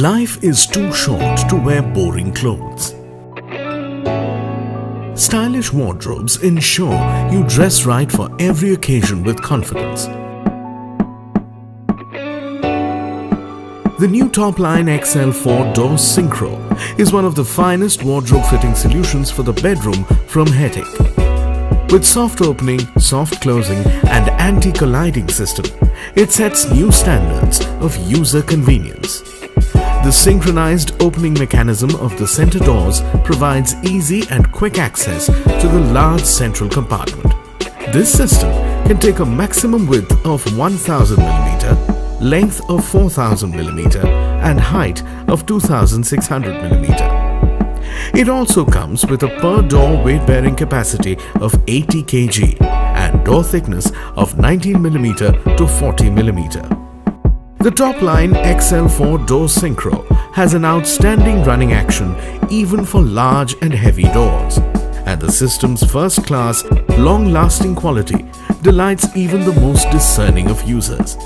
Life is too short to wear boring clothes. Stylish wardrobes ensure you dress right for every occasion with confidence. The new TopLine XL4 Door Synchro is one of the finest wardrobe fitting solutions for the bedroom from Hettich. With soft opening, soft closing and anti-colliding system, it sets new standards of user convenience. The synchronized opening mechanism of the center doors provides easy and quick access to the large central compartment. This system can take a maximum width of 1000 mm, length of 4000 mm and height of 2600 mm. It also comes with a per door weight bearing capacity of 80 kg and door thickness of 19 mm to 40 mm. The TopLine XL4 Door Synchro has an outstanding running action even for large and heavy doors, and the system's first-class, long-lasting quality delights even the most discerning of users.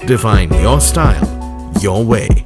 Define your style, your way.